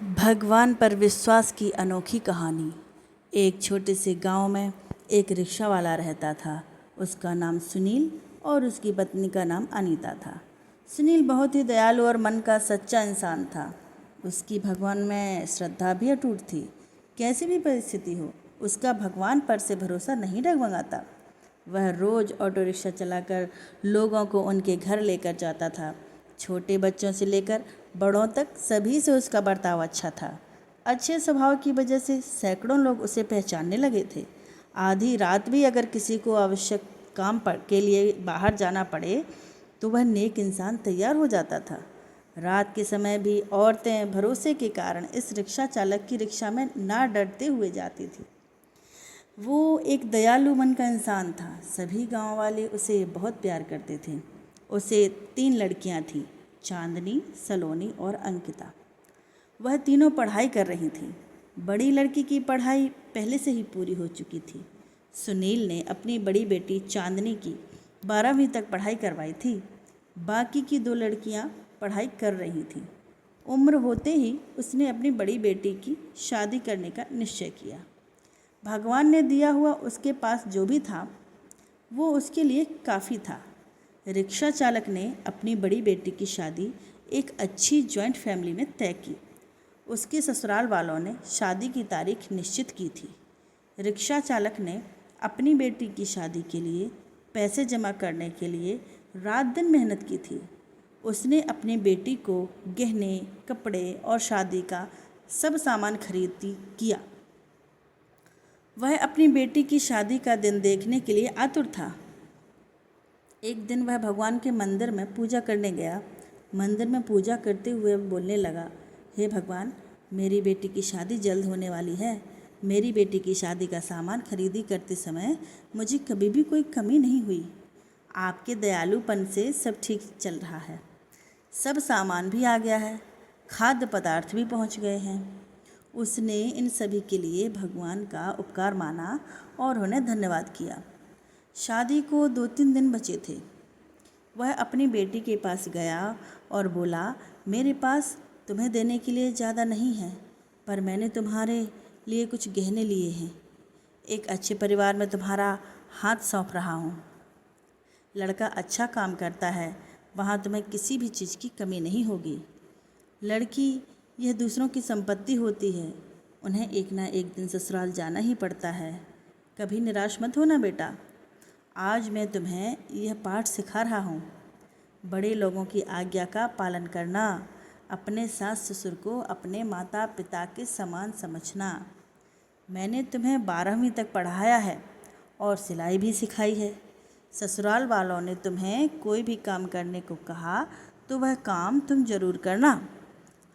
भगवान पर विश्वास की अनोखी कहानी। एक छोटे से गांव में एक रिक्शा वाला रहता था। उसका नाम सुनील और उसकी पत्नी का नाम अनीता था। सुनील बहुत ही दयालु और मन का सच्चा इंसान था। उसकी भगवान में श्रद्धा भी अटूट थी। कैसी भी परिस्थिति हो, उसका भगवान पर से भरोसा नहीं डगमगाता। वह रोज़ ऑटो रिक्शा चलाकर लोगों को उनके घर लेकर जाता था। छोटे बच्चों से लेकर बड़ों तक सभी से उसका बर्ताव अच्छा था। अच्छे स्वभाव की वजह से सैकड़ों लोग उसे पहचानने लगे थे। आधी रात भी अगर किसी को आवश्यक काम के लिए बाहर जाना पड़े तो वह नेक इंसान तैयार हो जाता था। रात के समय भी औरतें भरोसे के कारण इस रिक्शा चालक की रिक्शा में ना डरते हुए जाती थी। वो एक दयालु मन का इंसान था। सभी गांव वाले उसे बहुत प्यार करते थे। उसे 3 लड़कियां थीं, चांदनी, सलोनी और अंकिता। वह तीनों पढ़ाई कर रही थीं। बड़ी लड़की की पढ़ाई पहले से ही पूरी हो चुकी थी। सुनील ने अपनी बड़ी बेटी चांदनी की 12वीं तक पढ़ाई करवाई थी। बाकी की 2 लड़कियां पढ़ाई कर रही थीं। उम्र होते ही उसने अपनी बड़ी बेटी की शादी करने का निश्चय किया। भगवान ने दिया हुआ उसके पास जो भी था वो उसके लिए काफ़ी था। रिक्शा चालक ने अपनी बड़ी बेटी की शादी एक अच्छी जॉइंट फैमिली में तय की। उसके ससुराल वालों ने शादी की तारीख निश्चित की थी। रिक्शा चालक ने अपनी बेटी की शादी के लिए पैसे जमा करने के लिए रात दिन मेहनत की थी। उसने अपनी बेटी को गहने, कपड़े और शादी का सब सामान खरीद किया। वह अपनी बेटी की शादी का दिन देखने के लिए आतुर था। एक दिन वह भगवान के मंदिर में पूजा करने गया। मंदिर में पूजा करते हुए बोलने लगा, हे भगवान, मेरी बेटी की शादी जल्द होने वाली है। मेरी बेटी की शादी का सामान खरीदी करते समय मुझे कभी भी कोई कमी नहीं हुई। आपके दयालुपन से सब ठीक चल रहा है। सब सामान भी आ गया है, खाद्य पदार्थ भी पहुंच गए हैं। उसने इन सभी के लिए भगवान का उपकार माना और उन्हें धन्यवाद किया। शादी को 2-3 दिन बचे थे। वह अपनी बेटी के पास गया और बोला, मेरे पास तुम्हें देने के लिए ज़्यादा नहीं है, पर मैंने तुम्हारे लिए कुछ गहने लिए हैं। एक अच्छे परिवार में तुम्हारा हाथ सौंप रहा हूँ। लड़का अच्छा काम करता है, वहाँ तुम्हें किसी भी चीज़ की कमी नहीं होगी। लड़की यह दूसरों की संपत्ति होती है, उन्हें एक ना एक दिन ससुराल जाना ही पड़ता है। कभी निराश मत होना बेटा। आज मैं तुम्हें यह पाठ सिखा रहा हूँ। बड़े लोगों की आज्ञा का पालन करना, अपने सास ससुर को अपने माता पिता के समान समझना। मैंने तुम्हें 12वीं तक पढ़ाया है और सिलाई भी सिखाई है। ससुराल वालों ने तुम्हें कोई भी काम करने को कहा तो वह काम तुम जरूर करना।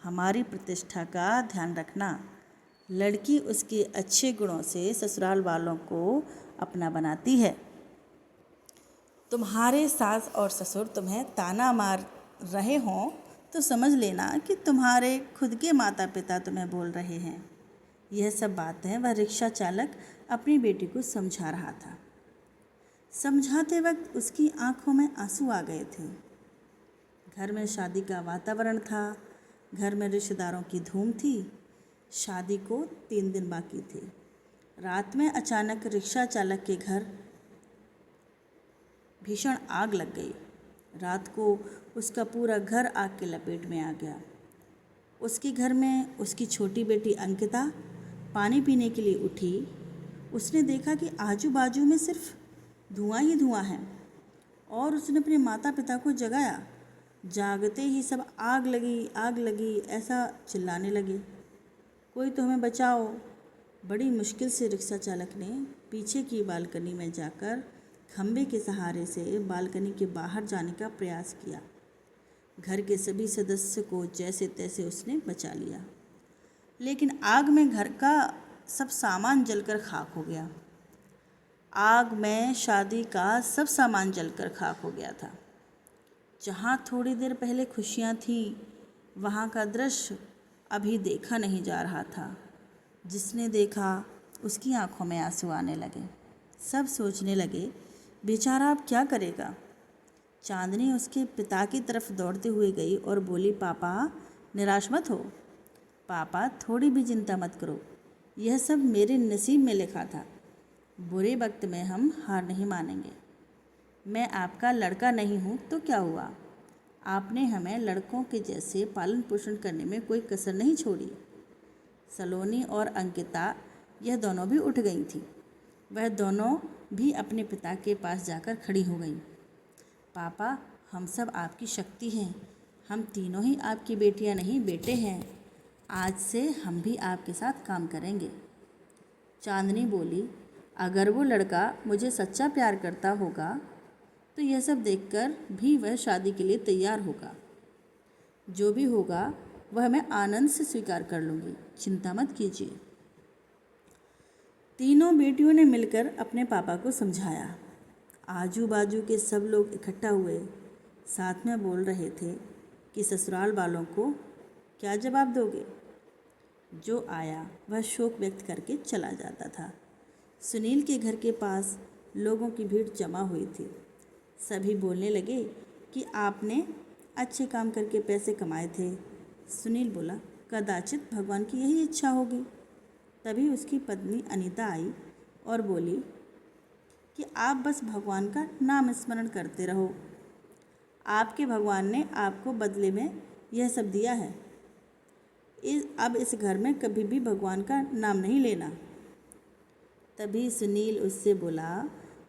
हमारी प्रतिष्ठा का ध्यान रखना। लड़की उसके अच्छे गुणों से ससुराल वालों को अपना बनाती है। तुम्हारे सास और ससुर तुम्हें ताना मार रहे हों तो समझ लेना कि तुम्हारे खुद के माता पिता तुम्हें बोल रहे हैं। यह सब बातें वह रिक्शा चालक अपनी बेटी को समझा रहा था। समझाते वक्त उसकी आंखों में आंसू आ गए थे। घर में शादी का वातावरण था। घर में रिश्तेदारों की धूम थी। शादी को 3 दिन बाकी थे। रात में अचानक रिक्शा चालक के घर भीषण आग लग गई। रात को उसका पूरा घर आग के लपेट में आ गया। उसके घर में उसकी छोटी बेटी अंकिता पानी पीने के लिए उठी। उसने देखा कि आजू बाजू में सिर्फ धुआं ही धुआं है और उसने अपने माता पिता को जगाया। जागते ही सब आग लगी ऐसा चिल्लाने लगे, कोई तो हमें बचाओ। बड़ी मुश्किल से रिक्शा चालक ने पीछे की बालकनी में जाकर खंबे के सहारे से बालकनी के बाहर जाने का प्रयास किया। घर के सभी सदस्य को जैसे तैसे उसने बचा लिया, लेकिन आग में घर का सब सामान जलकर खाक हो गया। आग में शादी का सब सामान जलकर खाक हो गया था। जहाँ थोड़ी देर पहले खुशियाँ थीं, वहाँ का दृश्य अभी देखा नहीं जा रहा था। जिसने देखा उसकी आंखों में आंसू आने लगे। सब सोचने लगे, बेचारा अब क्या करेगा। चांदनी उसके पिता की तरफ दौड़ते हुए गई और बोली, पापा निराश मत हो, पापा थोड़ी भी चिंता मत करो, यह सब मेरे नसीब में लिखा था। बुरे वक्त में हम हार नहीं मानेंगे। मैं आपका लड़का नहीं हूँ तो क्या हुआ, आपने हमें लड़कों के जैसे पालन पोषण करने में कोई कसर नहीं छोड़ी। सलोनी और अंकिता यह दोनों भी उठ गई थीं। वह दोनों भी अपने पिता के पास जाकर खड़ी हो गईं। पापा, हम सब आपकी शक्ति हैं। हम तीनों ही आपकी बेटियां नहीं बेटे हैं। आज से हम भी आपके साथ काम करेंगे। चांदनी बोली, अगर वो लड़का मुझे सच्चा प्यार करता होगा तो यह सब देखकर भी वह शादी के लिए तैयार होगा। जो भी होगा वह मैं आनंद से स्वीकार कर लूँगी, चिंता मत कीजिए। तीनों बेटियों ने मिलकर अपने पापा को समझाया। आजू बाजू के सब लोग इकट्ठा हुए, साथ में बोल रहे थे कि ससुराल वालों को क्या जवाब दोगे। जो आया वह शोक व्यक्त करके चला जाता था। सुनील के घर के पास लोगों की भीड़ जमा हुई थी। सभी बोलने लगे कि आपने अच्छे काम करके पैसे कमाए थे। सुनील बोला, कदाचित भगवान की यही इच्छा होगी। तभी उसकी पत्नी अनीता आई और बोली कि आप बस भगवान का नाम स्मरण करते रहो। आपके भगवान ने आपको बदले में यह सब दिया है। अब इस घर में कभी भी भगवान का नाम नहीं लेना। तभी सुनील उससे बोला,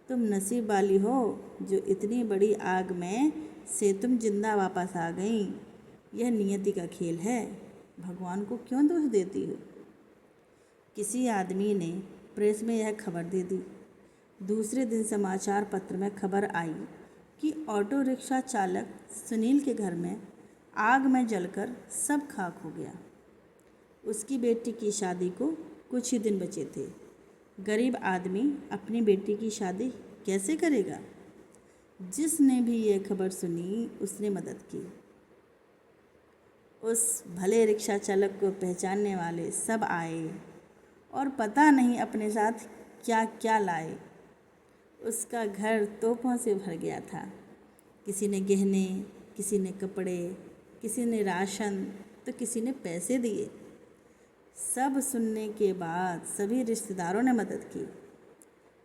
तुम नसीब वाली हो जो इतनी बड़ी आग में से तुम जिंदा वापस आ गई। यह नियति का खेल है, भगवान को क्यों दोष देती हो। किसी आदमी ने प्रेस में यह खबर दे दी। दूसरे दिन समाचार पत्र में खबर आई कि ऑटो रिक्शा चालक सुनील के घर में आग में जलकर सब खाक हो गया। उसकी बेटी की शादी को कुछ ही दिन बचे थे। गरीब आदमी अपनी बेटी की शादी कैसे करेगा। जिसने भी यह खबर सुनी उसने मदद की। उस भले रिक्शा चालक को पहचानने वाले सब आए और पता नहीं अपने साथ क्या क्या लाए। उसका घर तोपों से भर गया था। किसी ने गहने, किसी ने कपड़े, किसी ने राशन तो किसी ने पैसे दिए। सब सुनने के बाद सभी रिश्तेदारों ने मदद की।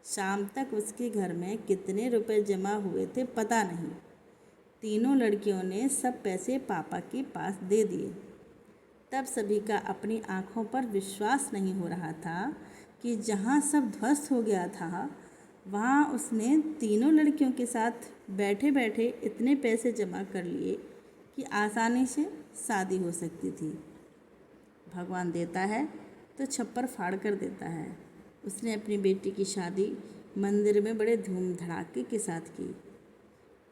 शाम तक उसके घर में कितने रुपए जमा हुए थे पता नहीं। तीनों लड़कियों ने सब पैसे पापा के पास दे दिए। तब सभी का अपनी आँखों पर विश्वास नहीं हो रहा था कि जहाँ सब ध्वस्त हो गया था वहाँ उसने तीनों लड़कियों के साथ बैठे बैठे इतने पैसे जमा कर लिए कि आसानी से शादी हो सकती थी। भगवान देता है तो छप्पर फाड़ कर देता है। उसने अपनी बेटी की शादी मंदिर में बड़े धूम धड़ाके के साथ की।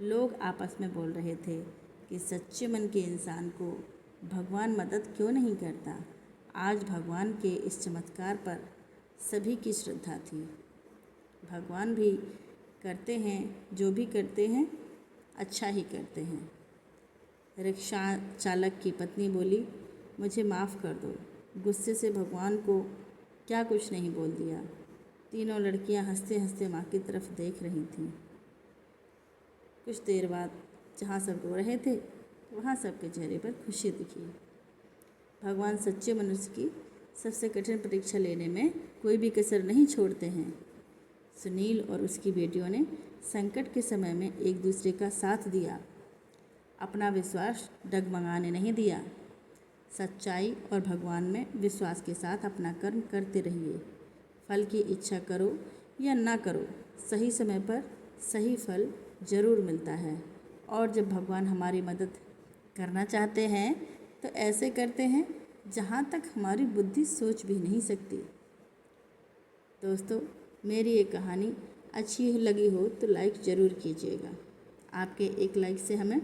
लोग आपस में बोल रहे थे कि सच्चे मन के इंसान को भगवान मदद क्यों नहीं करता। आज भगवान के इस चमत्कार पर सभी की श्रद्धा थी। भगवान भी करते हैं, जो भी करते हैं अच्छा ही करते हैं। रिक्शा चालक की पत्नी बोली, मुझे माफ़ कर दो, गुस्से से भगवान को क्या कुछ नहीं बोल दिया। तीनों लड़कियां हंसते हंसते माँ की तरफ देख रही थीं। कुछ देर बाद जहाँ सब रो रहे थे वहाँ सबके चेहरे पर खुशी दिखी। भगवान सच्चे मनुष्य की सबसे कठिन परीक्षा लेने में कोई भी कसर नहीं छोड़ते हैं। सुनील और उसकी बेटियों ने संकट के समय में एक दूसरे का साथ दिया, अपना विश्वास डगमगाने नहीं दिया। सच्चाई और भगवान में विश्वास के साथ अपना कर्म करते रहिए। फल की इच्छा करो या ना करो, सही समय पर सही फल ज़रूर मिलता है। और जब भगवान हमारी मदद करना चाहते हैं तो ऐसे करते हैं जहाँ तक हमारी बुद्धि सोच भी नहीं सकती। दोस्तों, मेरी ये कहानी अच्छी लगी हो तो लाइक ज़रूर कीजिएगा। आपके एक लाइक से हमें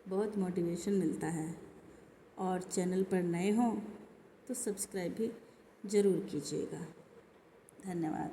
बहुत मोटिवेशन मिलता है। और चैनल पर नए हों तो सब्सक्राइब भी ज़रूर कीजिएगा। धन्यवाद।